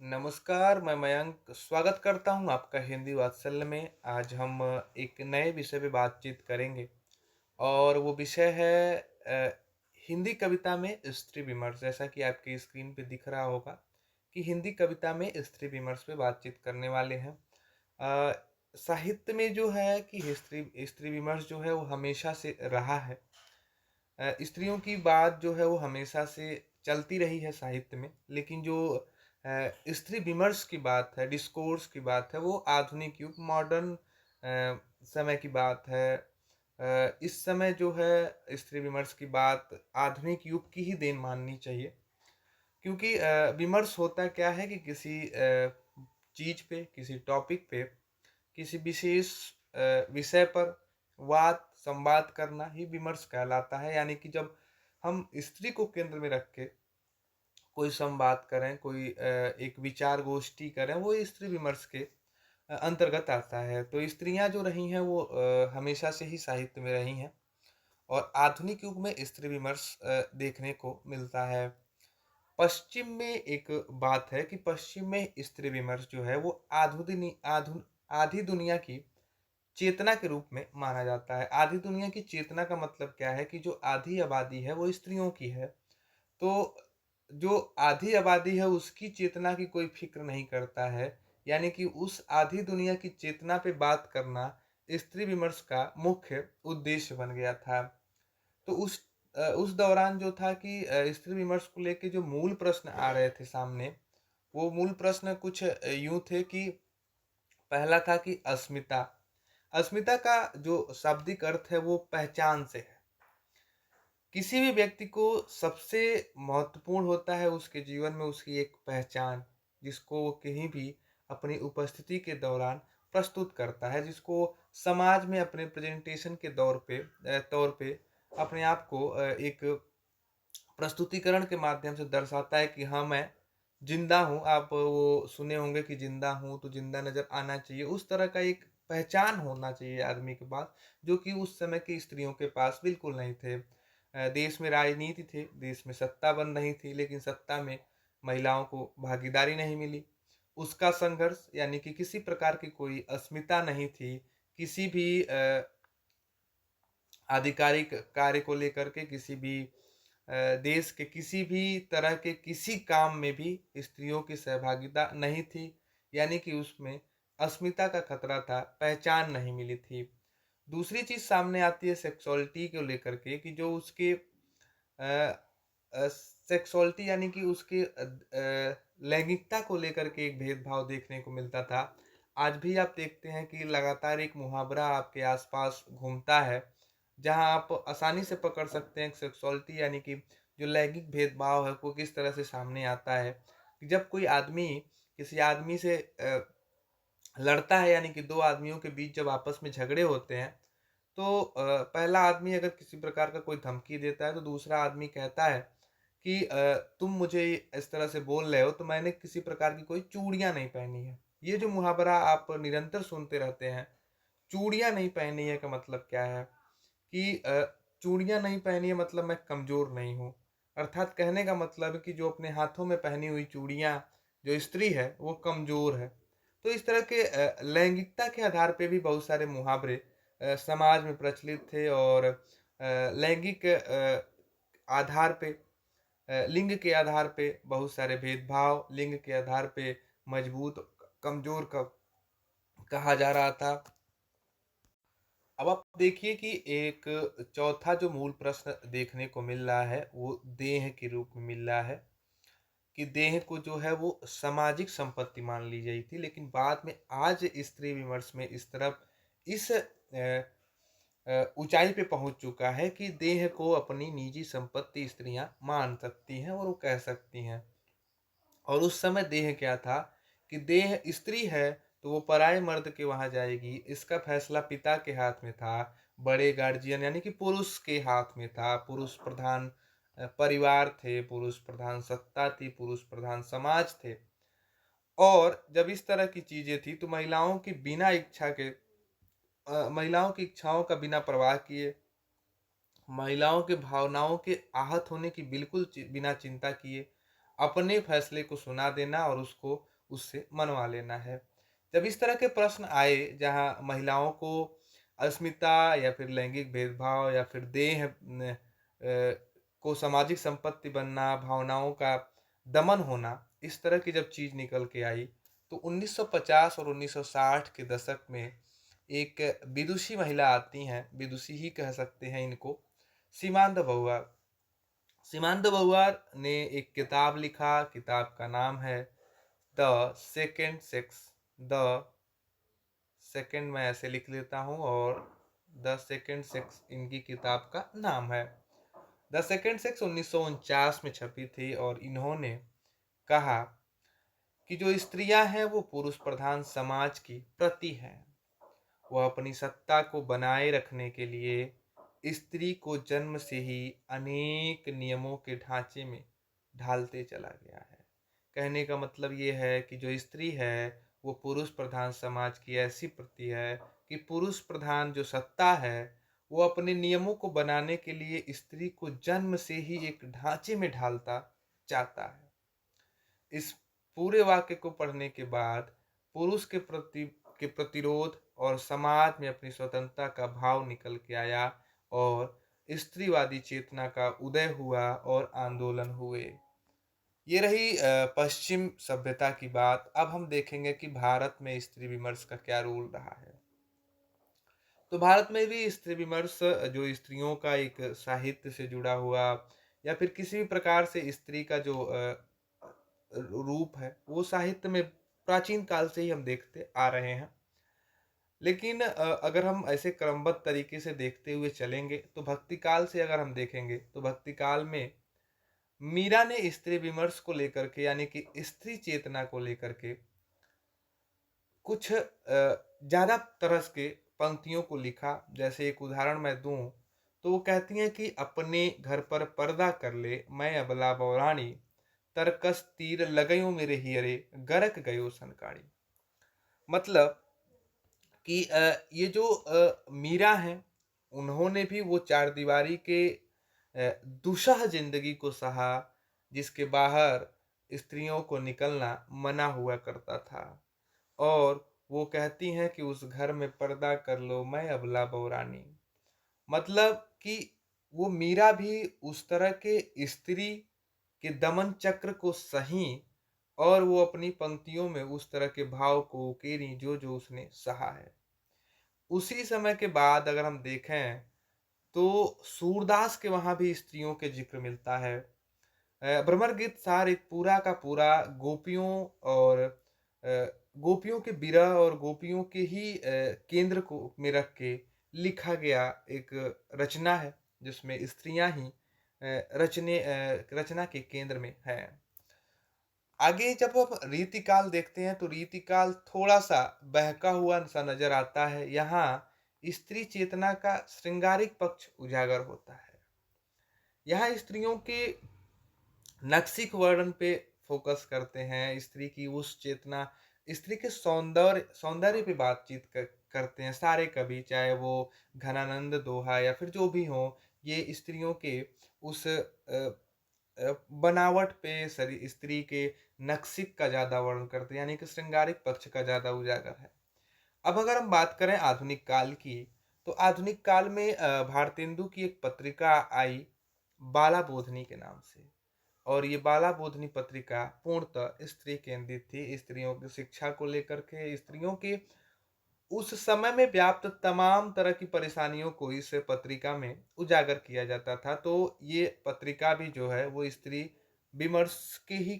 नमस्कार, मैं मयंक स्वागत करता हूँ आपका हिंदी वात्सल्य में। आज हम एक नए विषय पे बातचीत करेंगे और वो विषय है हिंदी कविता में स्त्री विमर्श। जैसा कि आपकी स्क्रीन पे दिख रहा होगा कि हिंदी कविता में स्त्री विमर्श पे बातचीत करने वाले हैं। अ, साहित्य में जो है कि स्त्री स्त्री विमर्श जो है वो हमेशा से रहा है। स्त्रियों की बात जो है वो हमेशा से चलती रही है साहित्य में, लेकिन जो स्त्री विमर्श की बात है, डिस्कोर्स की बात है, वो आधुनिक युग मॉडर्न समय की बात है। इस समय जो है स्त्री विमर्श की बात आधुनिक युग की ही देन माननी चाहिए, क्योंकि विमर्श होता क्या है कि किसी चीज़ पे, किसी टॉपिक पे, किसी विशेष विषय पर वाद संवाद करना ही विमर्श कहलाता है। यानी कि जब हम स्त्री को केंद्र में रख के कोई संवाद करें, कोई एक विचार गोष्ठी करें, वो स्त्री विमर्श के अंतर्गत आता है। तो स्त्रियां जो रही हैं वो हमेशा से ही साहित्य में रही हैं और आधुनिक युग में स्त्री विमर्श देखने को मिलता है। पश्चिम में एक बात है कि पश्चिम में स्त्री विमर्श जो है वो आधी दुनिया की चेतना के रूप में माना जाता है। आधी दुनिया की चेतना का मतलब क्या है कि जो आधी आबादी है वो स्त्रियों की है। तो जो आधी आबादी है उसकी चेतना की कोई फ़िक्र नहीं करता है। यानी कि उस आधी दुनिया की चेतना पे बात करना स्त्री विमर्श का मुख्य उद्देश्य बन गया था। तो उस दौरान जो था कि स्त्री विमर्श को लेके जो मूल प्रश्न आ रहे थे सामने, वो मूल प्रश्न कुछ यूँ थे कि पहला था कि अस्मिता। अस्मिता का जो शाब्दिक अर्थ है वो पहचान से है। किसी भी व्यक्ति को सबसे महत्वपूर्ण होता है उसके जीवन में उसकी एक पहचान, जिसको वो कहीं भी अपनी उपस्थिति के दौरान प्रस्तुत करता है, जिसको समाज में अपने प्रेजेंटेशन के तौर पे अपने आप को एक प्रस्तुतिकरण के माध्यम से दर्शाता है कि हाँ, मैं ज़िंदा हूँ। आप वो सुने होंगे कि ज़िंदा हूँ तो ज़िंदा नज़र आना चाहिए। उस तरह का एक पहचान होना चाहिए आदमी के पास, जो कि उस समय की स्त्रियों के पास बिल्कुल नहीं थे। देश में राजनीति थी, देश में सत्ता बन रही थी, लेकिन सत्ता में महिलाओं को भागीदारी नहीं मिली। उसका संघर्ष यानी कि किसी प्रकार की कोई अस्मिता नहीं थी, किसी भी आधिकारिक कार्य को लेकर के, किसी भी देश के किसी भी तरह के किसी काम में भी स्त्रियों की सहभागिता नहीं थी। यानी कि उसमें अस्मिता का खतरा था, पहचान नहीं मिली थी। दूसरी चीज़ सामने आती है सेक्सुअलिटी को लेकर के कि जो उसके सेक्सुअलिटी यानी कि उसके लैंगिकता को लेकर के एक भेदभाव देखने को मिलता था। आज भी आप देखते हैं कि लगातार एक मुहावरा आपके आसपास घूमता है, जहाँ आप आसानी से पकड़ सकते हैं सेक्सुअलिटी यानी कि जो लैंगिक भेदभाव है वो किस तरह से सामने आता है। कि जब कोई आदमी किसी आदमी से लड़ता है, यानी कि 2 आदमियों के बीच जब आपस में झगड़े होते हैं, तो पहला आदमी अगर किसी प्रकार का कोई धमकी देता है, तो दूसरा आदमी कहता है कि तुम मुझे इस तरह से बोल रहे हो तो मैंने किसी प्रकार की कोई चूड़ियाँ नहीं पहनी है। ये जो मुहावरा आप निरंतर सुनते रहते हैं, चूड़ियाँ नहीं पहनी है का मतलब क्या है? कि चूड़ियाँ नहीं पहनी है मतलब मैं कमज़ोर नहीं हूँ। अर्थात कहने का मतलब है कि जो अपने हाथों में पहनी हुई चूड़ियाँ जो स्त्री है वो कमज़ोर है। तो इस तरह के लैंगिकता के आधार पे भी बहुत सारे मुहावरे समाज में प्रचलित थे और लैंगिक आधार पे लिंग के आधार पे बहुत सारे भेदभाव, लिंग के आधार पे मजबूत, कमज़ोर क कहा जा रहा था। अब आप देखिए कि एक चौथा जो मूल प्रश्न देखने को मिल रहा है वो देह के रूप में मिल रहा है कि देह को जो है वो सामाजिक संपत्ति मान ली गई थी, लेकिन बाद में आज स्त्री विमर्श में इस ऊंचाई पे पहुंच चुका है कि देह को अपनी निजी संपत्ति स्त्रियां मान सकती हैं और वो कह सकती हैं। और उस समय देह क्या था कि देह स्त्री है तो वो पराये मर्द के वहां जाएगी, इसका फैसला पिता के हाथ में था, बड़े गार्जियन यानी कि पुरुष के हाथ में था। पुरुष प्रधान परिवार थे, पुरुष प्रधान सत्ता थी, पुरुष प्रधान समाज थे। और जब इस तरह की चीजें थी तो महिलाओं की इच्छाओं का बिना परवाह किए, महिलाओं के भावनाओं के आहत होने की बिल्कुल बिना चिंता किए, अपने फैसले को सुना देना और उसको उससे मनवा लेना है। जब इस तरह के प्रश्न आए जहाँ महिलाओं को अस्मिता या फिर लैंगिक भेदभाव या फिर देह को सामाजिक संपत्ति बनना, भावनाओं का दमन होना, इस तरह की जब चीज़ निकल के आई, तो 1950 और 1960 के दशक में एक विदुषी महिला आती हैं, विदुषी ही कह सकते हैं इनको, सीमांत बहुआ। सीमांत बहुआर ने एक किताब लिखा, किताब का नाम है the second sex. The second मैं ऐसे लिख लेता हूँ और द सेकेंड सेक्स इनकी किताब का नाम है। द सेकेंड सेक्स 1949 में छपी थी और इन्होंने कहा कि जो स्त्रियां हैं वो पुरुष प्रधान समाज की प्रति हैं। वह अपनी सत्ता को बनाए रखने के लिए स्त्री को जन्म से ही अनेक नियमों के ढांचे में ढालते चला गया है। कहने का मतलब ये है कि जो स्त्री है वो पुरुष प्रधान समाज की ऐसी प्रति है कि पुरुष प्रधान जो सत्ता है वो अपने नियमों को बनाने के लिए स्त्री को जन्म से ही एक ढांचे में ढालता चाहता है। इस पूरे वाक्य को पढ़ने के बाद पुरुष के प्रतिरोध और समाज में अपनी स्वतंत्रता का भाव निकल के आया और स्त्रीवादी चेतना का उदय हुआ और आंदोलन हुए। ये रही पश्चिम सभ्यता की बात। अब हम देखेंगे कि भारत में स्त्री विमर्श का क्या रोल रहा है। तो भारत में भी स्त्री विमर्श जो स्त्रियों का एक साहित्य से जुड़ा हुआ या फिर किसी भी प्रकार से स्त्री का जो रूप है वो साहित्य में प्राचीन काल से ही हम देखते आ रहे हैं। लेकिन अगर हम ऐसे क्रमबद्ध तरीके से देखते हुए चलेंगे तो भक्ति काल से अगर हम देखेंगे तो भक्ति काल में मीरा ने स्त्री विमर्श को लेकर के यानी कि स्त्री चेतना को लेकर के कुछ ज़्यादा तरस के पंक्तियों को लिखा। जैसे एक उदाहरण मैं दूं तो वो कहती हैं कि अपने घर पर पर्दा कर ले मैं अबला बौरानी, तरकस तीर लगयो मेरे हियरे गरक गयो सनकाड़ी। मतलब कि ये जो मीरा हैं उन्होंने भी वो चार दीवारी के दुस्सह जिंदगी को सहा जिसके बाहर स्त्रियों को निकलना मना हुआ करता था। और वो कहती हैं कि उस घर में पर्दा कर लो मैं अबला बौरानी। मतलब कि वो मीरा भी उस तरह के स्त्री के दमन चक्र को सही और वो अपनी पंक्तियों में उस तरह के भाव को उकेरी जो जो उसने सहा है। उसी समय के बाद अगर हम देखें तो सूरदास के वहाँ भी स्त्रियों के जिक्र मिलता है। भ्रमर गीत सार एक पूरा का पूरा गोपियों और गोपियों के विरह और गोपियों के ही केंद्र को में रख के लिखा गया एक रचना है जिसमें स्त्रियां ही रचना के केंद्र में है। आगे जब हम रीतिकाल देखते हैं तो रीतिकाल थोड़ा सा बहका हुआ सा नजर आता है। यहाँ स्त्री चेतना का श्रृंगारिक पक्ष उजागर होता है। यहाँ स्त्रियों के नक्सिक वर्णन पे फोकस करते हैं, स्त्री की उस चेतना, स्त्री के सौंदर्य सौंदर्य पे बातचीत करते हैं सारे कवि, चाहे वो घनानंद दोहा या फिर जो भी हो। ये स्त्रियों के उस बनावट पे सरी स्त्री के नक्सिक का ज्यादा वर्णन करते हैं यानी कि श्रृंगारिक पक्ष का ज्यादा उजागर है। अब अगर हम बात करें आधुनिक काल की तो आधुनिक काल में भारतेंदु की एक पत्रिका आई बाला बोधनी के नाम से। और ये बाला बोधनी पत्रिका पूर्णतः स्त्री केंद्रित थी, स्त्रियों की शिक्षा को लेकर के, स्त्रियों के उस समय में व्याप्त तमाम तरह की परेशानियों को इस पत्रिका में उजागर किया जाता था। तो ये पत्रिका भी जो है वो स्त्री विमर्श के ही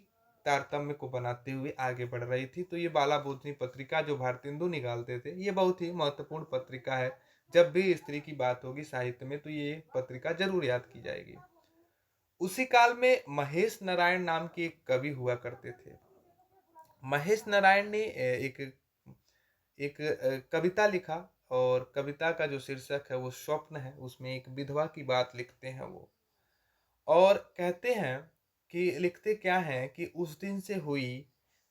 तारतम्य को बनाते हुए आगे बढ़ रही थी। तो ये बाला बोधनी पत्रिका जो भारतेंदु निकालते थे ये बहुत ही महत्वपूर्ण पत्रिका है। जब भी स्त्री की बात होगी साहित्य में तो ये पत्रिका जरूर याद की जाएगी। उसी काल में महेश नारायण नाम के एक कवि हुआ करते थे। महेश नारायण ने एक एक कविता लिखा और कविता का जो शीर्षक है वो स्वप्न है। उसमें एक विधवा की बात लिखते हैं वो और कहते हैं कि लिखते क्या है कि उस दिन से हुई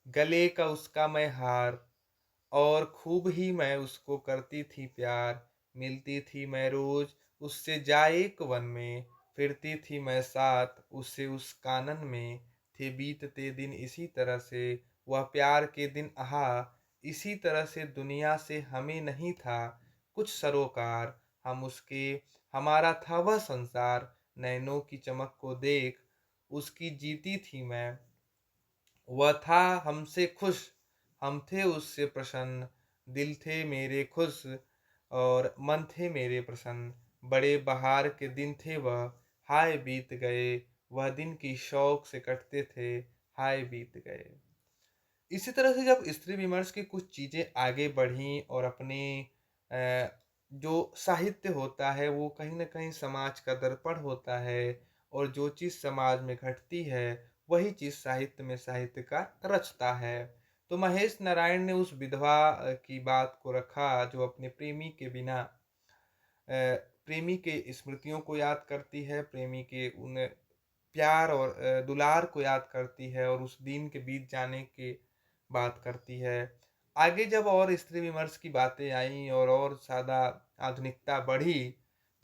गले का उसका मैं हार और खूब ही मैं उसको करती थी प्यार। मिलती थी मैं रोज उससे जाए एक वन में, फिरती थी मैं साथ उससे उस कानन में। थे बीतते दिन इसी तरह से, वह प्यार के दिन आहा, इसी तरह से दुनिया से हमें नहीं था कुछ सरोकार, हम उसके, हमारा था वह संसार, नैनों की चमक को देख उसकी जीती थी मैं, वह था हमसे खुश, हम थे उससे प्रसन्न, दिल थे मेरे खुश और मन थे मेरे प्रसन्न, बड़े बहार के दिन थे वह, हाय बीत गए, वह दिन की शौक से कटते थे, हाय बीत गए। इसी तरह से जब स्त्री विमर्श की कुछ चीज़ें आगे बढ़ीं और अपने अ, जो साहित्य होता है वो कहीं न कहीं समाज का दर्पण होता है और जो चीज़ समाज में घटती है वही चीज़ साहित्य में साहित्यकार रचता है। तो महेश नारायण ने उस विधवा की बात को रखा जो अपने प्रेमी के बिना प्रेमी के स्मृतियों को याद करती है, प्रेमी के उन प्यार और दुलार को याद करती है और उस दिन के बीत जाने की बात करती है। आगे जब और स्त्री विमर्श की बातें आईं और ज़्यादा आधुनिकता बढ़ी,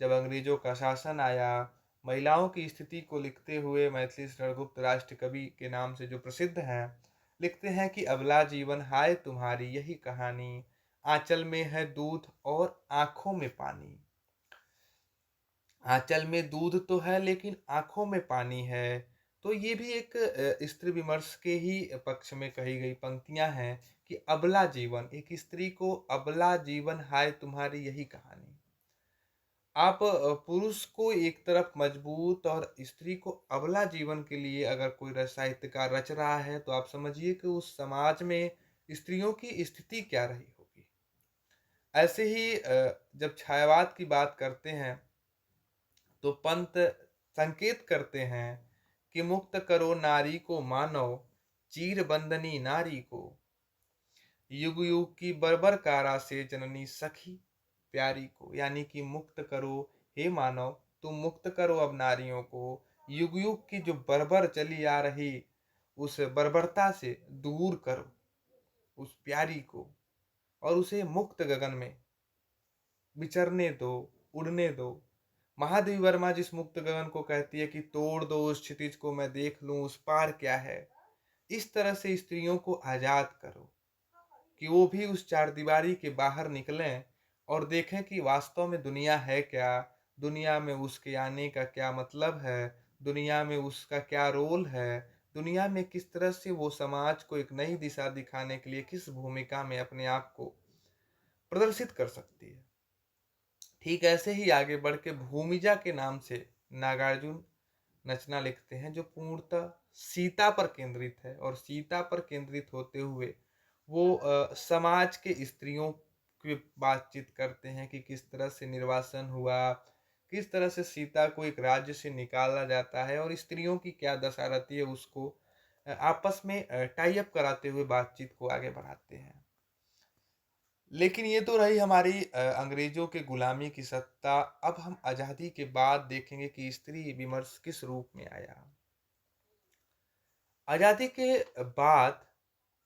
जब अंग्रेज़ों का शासन आया, महिलाओं की स्थिति को लिखते हुए मैथिली शरण गुप्त राष्ट्र कवि के नाम से जो प्रसिद्ध हैं, लिखते हैं कि अबला जीवन हाय तुम्हारी यही कहानी, आँचल में है दूध और आँखों में पानी। आंचल में दूध तो है लेकिन आंखों में पानी है। तो ये भी एक स्त्री विमर्श के ही पक्ष में कही गई पंक्तियां हैं कि अबला जीवन, एक स्त्री को अबला जीवन हाय तुम्हारी यही कहानी। आप पुरुष को एक तरफ मजबूत और स्त्री को अबला जीवन के लिए अगर कोई साहित्यकार रच रहा है तो आप समझिए कि उस समाज में स्त्रियों की स्थिति क्या रही होगी। ऐसे ही जब छायावाद की बात करते हैं तो पंत संकेत करते हैं कि मुक्त करो नारी को मानव, चीर बंदनी नारी को, युग युग की बर्बर कारा से जननी सखी प्यारी को। यानी कि मुक्त करो हे मानव, तुम मुक्त करो अब नारियों को, युग युग की जो बर्बर चली आ रही उस बर्बरता से दूर करो उस प्यारी को और उसे मुक्त गगन में विचरने दो, उड़ने दो। महादेवी वर्मा जिस मुक्त गगन को कहती है कि तोड़ दो उस क्षितिज को मैं देख लूं उस पार क्या है। इस तरह से स्त्रियों को आजाद करो कि वो भी उस चारदीवारी के बाहर निकलें और देखें कि वास्तव में दुनिया है क्या, दुनिया में उसके आने का क्या मतलब है, दुनिया में उसका क्या रोल है, दुनिया में किस तरह से वो समाज को एक नई दिशा दिखाने के लिए किस भूमिका में अपने आप को प्रदर्शित कर सकती है। ठीक ऐसे ही आगे बढ़ के भूमिजा के नाम से नागार्जुन रचना लिखते हैं जो पूर्णतः सीता पर केंद्रित है और सीता पर केंद्रित होते हुए वो समाज के स्त्रियों की बातचीत करते हैं कि किस तरह से निर्वासन हुआ, किस तरह से सीता को एक राज्य से निकाला जाता है और स्त्रियों की क्या दशा रहती है उसको आपस में टाई अप कराते हुए बातचीत को आगे बढ़ाते हैं। लेकिन ये तो रही हमारी अंग्रेजों के गुलामी की सत्ता। अब हम आज़ादी के बाद देखेंगे कि स्त्री विमर्श किस रूप में आया। आज़ादी के बाद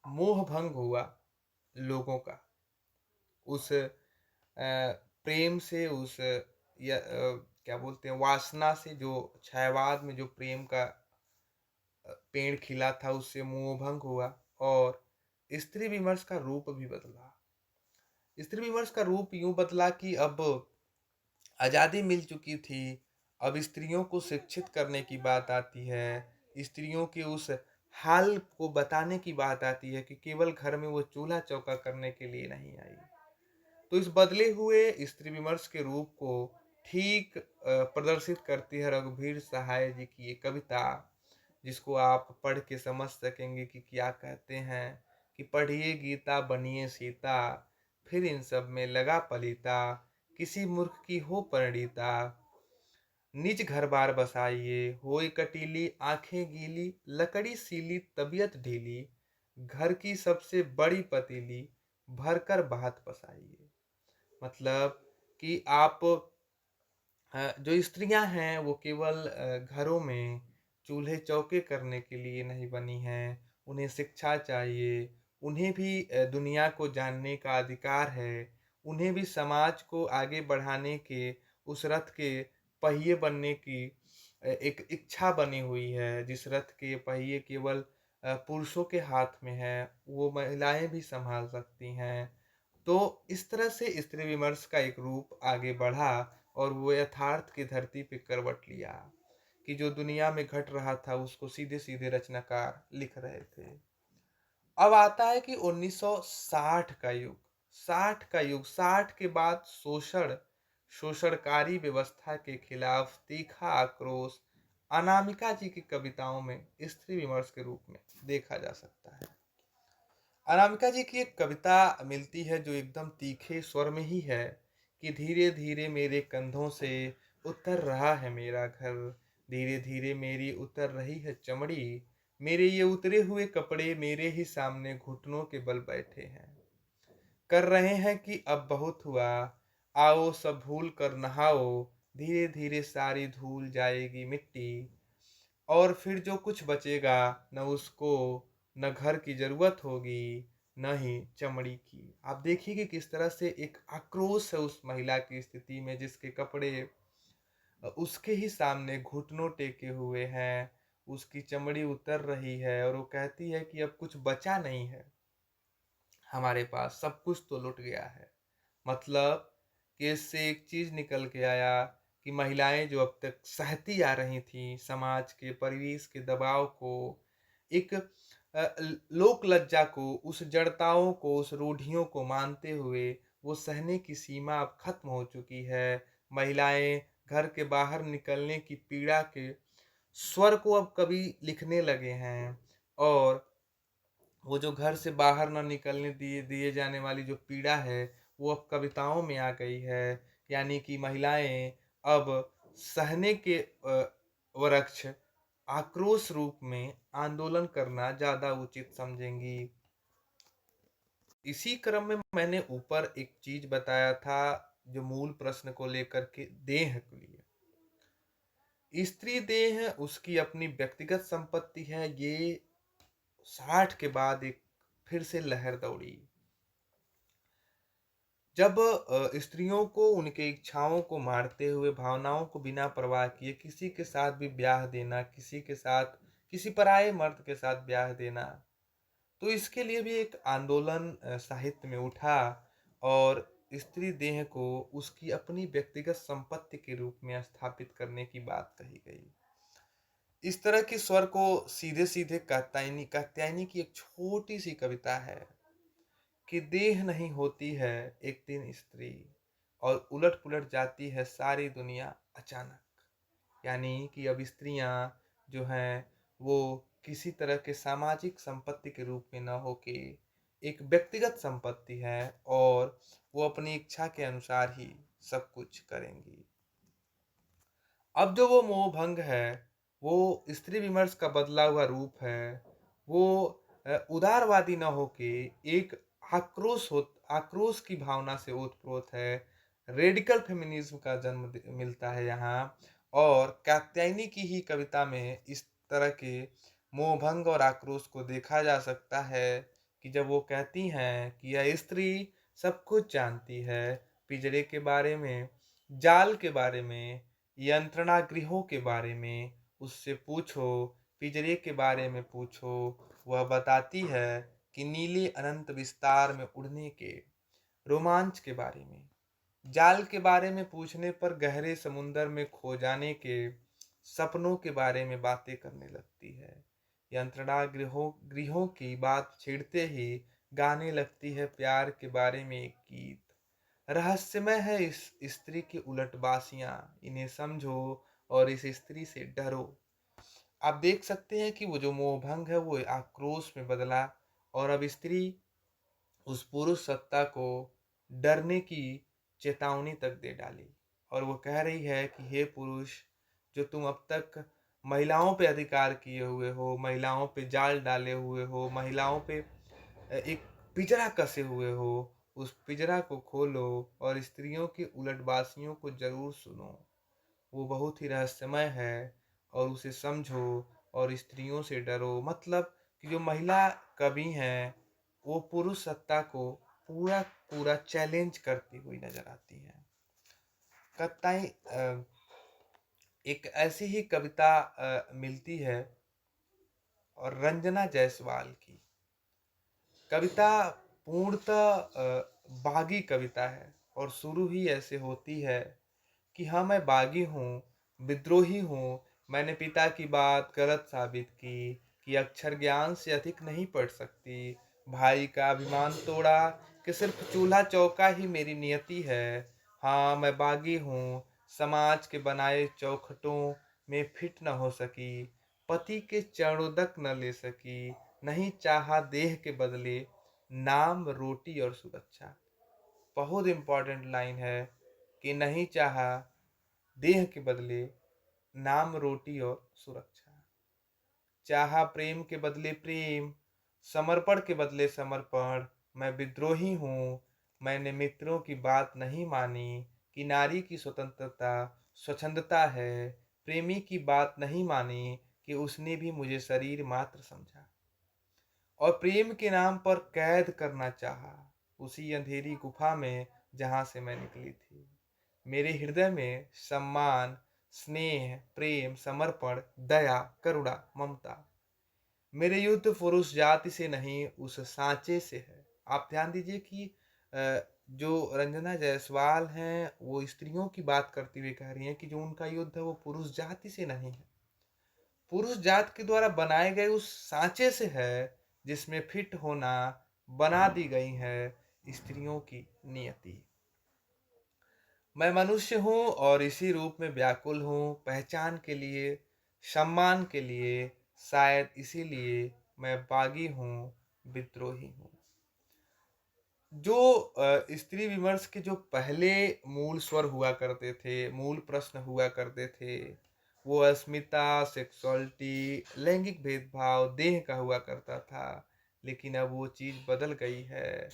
मोह भंग हुआ लोगों का उस प्रेम से, उस क्या बोलते हैं वासना से, जो छायावाद में जो प्रेम का पेड़ खिला था उससे मोह भंग हुआ और स्त्री विमर्श का रूप भी बदला। स्त्री विमर्श का रूप यूं बदला कि अब आज़ादी मिल चुकी थी, अब स्त्रियों को शिक्षित करने की बात आती है, स्त्रियों के उस हाल को बताने की बात आती है कि केवल घर में वो चूल्हा चौका करने के लिए नहीं आई। तो इस बदले हुए स्त्री विमर्श के रूप को ठीक प्रदर्शित करती है रघुवीर सहाय जी की ये कविता, जिसको आप पढ़ के समझ सकेंगे कि क्या कहते हैं कि पढ़िए गीता बनिए सीता, फिर इन सब में लगा पलीता, किसी मूर्ख की हो परिणीता, निज घर बार बसाइए, होए कटीली आंखें गीली, लकड़ी सीली तबीयत ढीली, घर की सबसे बड़ी पतीली, भरकर बात पसाइए। मतलब कि आप जो स्त्रियां हैं वो केवल घरों में चूल्हे चौके करने के लिए नहीं बनी हैं, उन्हें शिक्षा चाहिए, उन्हें भी दुनिया को जानने का अधिकार है, उन्हें भी समाज को आगे बढ़ाने के उस रथ के पहिए बनने की एक इच्छा बनी हुई है, जिस रथ के पहिए केवल पुरुषों के हाथ में है, वो महिलाएँ भी सँभाल सकती हैं। तो इस तरह से स्त्री विमर्श का एक रूप आगे बढ़ा और वो यथार्थ की धरती पे करवट लिया कि जो दुनिया में घट रहा था उसको सीधे-सीधे रचनाकार लिख रहे थे। अब आता है कि 1960 का युग, 60 के बाद शोषणकारी व्यवस्था के खिलाफ तीखा आक्रोश अनामिका जी की कविताओं में स्त्री विमर्श के रूप में देखा जा सकता है। अनामिका जी की एक कविता मिलती है जो एकदम तीखे स्वर में ही है कि धीरे धीरे मेरे कंधों से उतर रहा है मेरा घर, धीरे धीरे मेरी उतर रही है चमड़ी, मेरे ये उतरे हुए कपड़े मेरे ही सामने घुटनों के बल बैठे हैं, कर रहे हैं कि अब बहुत हुआ, आओ सब भूल कर नहाओ, धीरे धीरे सारी धूल जाएगी मिट्टी, और फिर जो कुछ बचेगा न उसको न घर की जरूरत होगी न ही चमड़ी की। आप देखिए कि किस तरह से एक आक्रोश है उस महिला की स्थिति में जिसके कपड़े उसके ही सामने घुटनों टेके हुए हैं, उसकी चमड़ी उतर रही है और वो कहती है कि अब कुछ बचा नहीं है हमारे पास, सब कुछ तो लुट गया है। मतलब कि इससे एक चीज निकल के आया कि महिलाएं जो अब तक सहती आ रही थी समाज के परिवेश के दबाव को, एक लोक लज्जा को, उस जड़ताओं को, उस रूढ़ियों को मानते हुए वो सहने की सीमा अब खत्म हो चुकी है। महिलाएं घर के बाहर निकलने की पीड़ा के स्वर को अब कवि लिखने लगे हैं, और वो जो घर से बाहर न निकलने दिए दिए जाने वाली जो पीड़ा है वो अब कविताओं में आ गई है। यानी कि महिलाएं अब सहने के वरक्ष आक्रोश रूप में आंदोलन करना ज्यादा उचित समझेंगी। इसी क्रम में मैंने ऊपर एक चीज बताया था जो मूल प्रश्न को लेकर के देह के लिए, स्त्री देह उसकी अपनी व्यक्तिगत संपत्ति है। ये 60 के बाद एक फिर से लहर दौड़ी जब स्त्रियों को उनके इच्छाओं को मारते हुए, भावनाओं को बिना परवाह किए किसी के साथ भी ब्याह देना, किसी के साथ, किसी पराये मर्द के साथ ब्याह देना, तो इसके लिए भी एक आंदोलन साहित्य में उठा और स्त्री देह को उसकी अपनी व्यक्तिगत संपत्ति के रूप में स्थापित करने की बात कही गई। इस तरह के स्वर को सीधे सीधे कात्यायनी की एक छोटी सी कविता है कि देह नहीं होती है एक दिन स्त्री और उलट पुलट जाती है सारी दुनिया अचानक। यानी कि अब स्त्रियां जो हैं वो किसी तरह के सामाजिक संपत्ति के रूप में न होके एक व्यक्तिगत संपत्ति है और वो अपनी इच्छा के अनुसार ही सब कुछ करेंगी। अब जो वो मोहभंग है वो स्त्री विमर्श का बदला हुआ रूप है। वो उदारवादी न होके एक आक्रोश की भावना से ओतप्रोत है। रेडिकल फेमिनिज्म का जन्म मिलता है यहाँ, और कात्यायनी की ही कविता में इस तरह के मोहभंग और आक्रोश को देखा जा सकता है कि जब वो कहती हैं कि यह स्त्री सब कुछ जानती है, पिंजरे के बारे में, जाल के बारे में, यंत्रणा गृहों के बारे में उससे पूछो, पिंजरे के बारे में पूछो, वह बताती है कि नीले अनंत विस्तार में उड़ने के रोमांच के बारे में, जाल के बारे में पूछने पर गहरे समुंदर में खो जाने के सपनों के बारे में बातें करने लगती है। यंत्रणा गृहों की बात छेड़ते ही गाने लगती है प्यार के बारे में एक गीत। रहस्यमय है इस स्त्री की उलटबासियां, इन्हें समझो और इस स्त्री से डरो। आप देख सकते हैं कि वो जो मोहभंग है वो आक्रोश में बदला और अब स्त्री उस पुरुष सत्ता को डरने की चेतावनी तक दे डाली, और वो कह रही है कि हे पुरुष, जो तुम अब तक महिलाओं पे अधिकार किए हुए हो, महिलाओं पे जाल डाले हुए हो, महिलाओं पे एक पिंजरा कसे हुए हो, उस पिंजरा को खोलो और स्त्रियों की उलटबाजियों को जरूर सुनो। वो बहुत ही रहस्यमय है और उसे समझो और स्त्रियों से डरो। मतलब कि जो महिला कवि हैं वो पुरुष सत्ता को पूरा पूरा चैलेंज करती हुई नजर आती हैं। कत्ताई एक ऐसी ही कविता मिलती है और रंजना जायसवाल की कविता पूर्णतः बागी कविता है और शुरू ही ऐसे होती है कि हाँ मैं बागी हूँ, विद्रोही हूँ। मैंने पिता की बात गलत साबित की कि अक्षर ज्ञान से अधिक नहीं पढ़ सकती। भाई का अभिमान तोड़ा कि सिर्फ चूल्हा चौका ही मेरी नियति है। हाँ मैं बागी हूँ, समाज के बनाए चौखटों में फिट न हो सकी, पति के चरणोदक न ले सकी, नहीं चाहा देह के बदले नाम रोटी और सुरक्षा। बहुत इंपॉर्टेंट लाइन है कि नहीं चाहा देह के बदले नाम रोटी और सुरक्षा। चाहा प्रेम के बदले प्रेम, समर्पण के बदले समर्पण। मैं विद्रोही हूँ, मैंने मित्रों की बात नहीं मानी कि नारी की स्वतंत्रता स्वच्छंदता है। प्रेमी की बात नहीं मानी कि उसने भी मुझे शरीर मात्र समझा और प्रेम के नाम पर कैद करना चाहा, उसी अंधेरी गुफा में जहां से मैं निकली थी। मेरे हृदय में सम्मान, स्नेह, प्रेम, समर्पण, दया, करुणा, ममता। मेरे युद्ध पुरुष जाति से नहीं, उस सांचे से है। आप ध्यान दीजिए कि जो रंजना जायसवाल हैं वो स्त्रियों की बात करते हुए कह रही हैं कि जो उनका युद्ध है वो पुरुष जाति से नहीं है, पुरुष जात के द्वारा बनाए गए उस सांचे से है जिसमें फिट होना बना दी गई है स्त्रियों की नियति। मैं मनुष्य हूँ और इसी रूप में व्याकुल हूँ, पहचान के लिए, सम्मान के लिए, शायद इसीलिए मैं बागी हूँ, विद्रोही हूँ। जो स्त्री विमर्श के जो पहले मूल स्वर हुआ करते थे, मूल प्रश्न हुआ करते थे, वो अस्मिता, सेक्सुअलिटी, लैंगिक भेदभाव, देह का हुआ करता था। लेकिन अब वो चीज़ बदल गई है।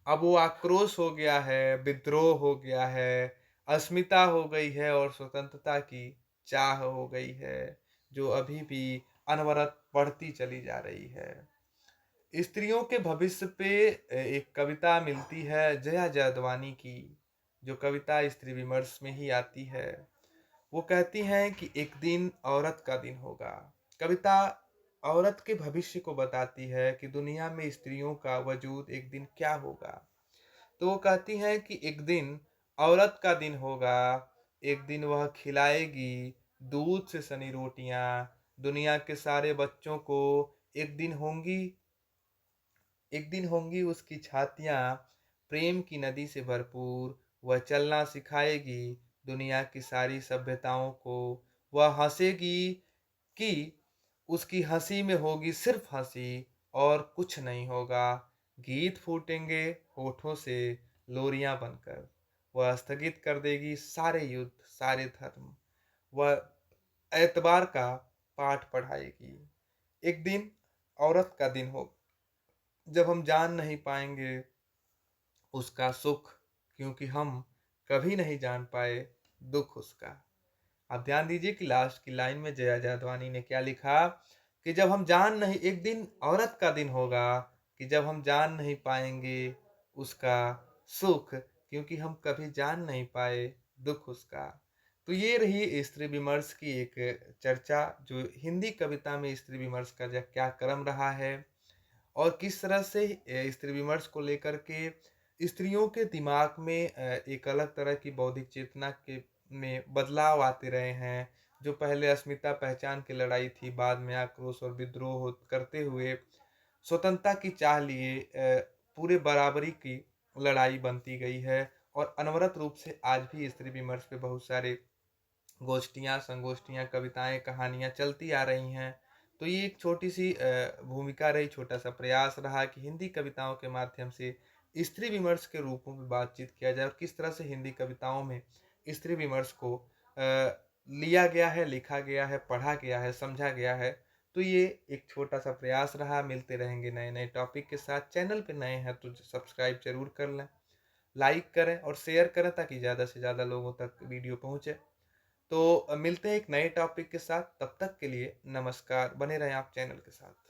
अब वो आक्रोश हो गया है, विद्रोह हो गया है, अस्मिता हो गई है और स्वतंत्रता की चाह हो गई है, जो अभी भी अनवरत बढ़ती चली जा रही है। स्त्रियों के भविष्य पे एक कविता मिलती है जया जादवानी की, जो कविता स्त्री विमर्श में ही आती है। वो कहती हैं कि एक दिन औरत का दिन होगा। कविता औरत के भविष्य को बताती है कि दुनिया में स्त्रियों का वजूद एक दिन क्या होगा। तो वो कहती हैं कि एक दिन औरत का दिन होगा, एक दिन वह खिलाएगी दूध से सनी रोटियां दुनिया के सारे बच्चों को। एक दिन होंगी एक दिन होंगी उसकी छातियाँ प्रेम की नदी से भरपूर। वह चलना सिखाएगी दुनिया की सारी सभ्यताओं को। वह हंसेगी कि उसकी हंसी में होगी सिर्फ हंसी और कुछ नहीं होगा। गीत फूटेंगे होठों से लोरियां बनकर। वह स्थगित कर देगी सारे युद्ध, सारे धर्म। वह एतबार का पाठ पढ़ाएगी। एक दिन औरत का दिन हो जब हम जान नहीं पाएंगे उसका सुख, क्योंकि हम कभी नहीं जान पाए दुख उसका। आप ध्यान दीजिए कि लास्ट की लाइन में जया जादवानी ने क्या लिखा कि जब हम जान नहीं एक दिन औरत का दिन होगा कि जब हम जान नहीं पाएंगे उसका सुख, क्योंकि हम कभी जान नहीं पाए दुख उसका। तो ये रही स्त्री विमर्श की एक चर्चा, जो हिंदी कविता में स्त्री विमर्श का क्या क्रम रहा है और किस तरह से स्त्री विमर्श को लेकर के स्त्रियों के दिमाग में एक अलग तरह की बौद्धिक चेतना के में बदलाव आते रहे हैं। जो पहले अस्मिता पहचान की लड़ाई थी, बाद में आक्रोश और विद्रोह करते हुए स्वतंत्रता की चाह लिए पूरे बराबरी की लड़ाई बनती गई है। और अनवरत रूप से आज भी स्त्री विमर्श पे बहुत सारे गोष्ठियाँ, संगोष्ठियाँ, कविताएं, कहानियाँ चलती आ रही हैं। तो ये एक छोटी सी भूमिका रही, छोटा सा प्रयास रहा कि हिंदी कविताओं के माध्यम से स्त्री विमर्श के रूपों में बातचीत किया जाए और किस तरह से हिंदी कविताओं में स्त्री विमर्श को लिया गया है, लिखा गया है, पढ़ा गया है, समझा गया है। तो ये एक छोटा सा प्रयास रहा। मिलते रहेंगे नए नए टॉपिक के साथ। चैनल पे नए हैं तो सब्सक्राइब जरूर कर लें, लाइक करें और शेयर करें ताकि ज़्यादा से ज़्यादा लोगों तक वीडियो पहुँचे। तो मिलते हैं एक नए टॉपिक के साथ। तब तक के लिए नमस्कार। बने रहें आप चैनल के साथ।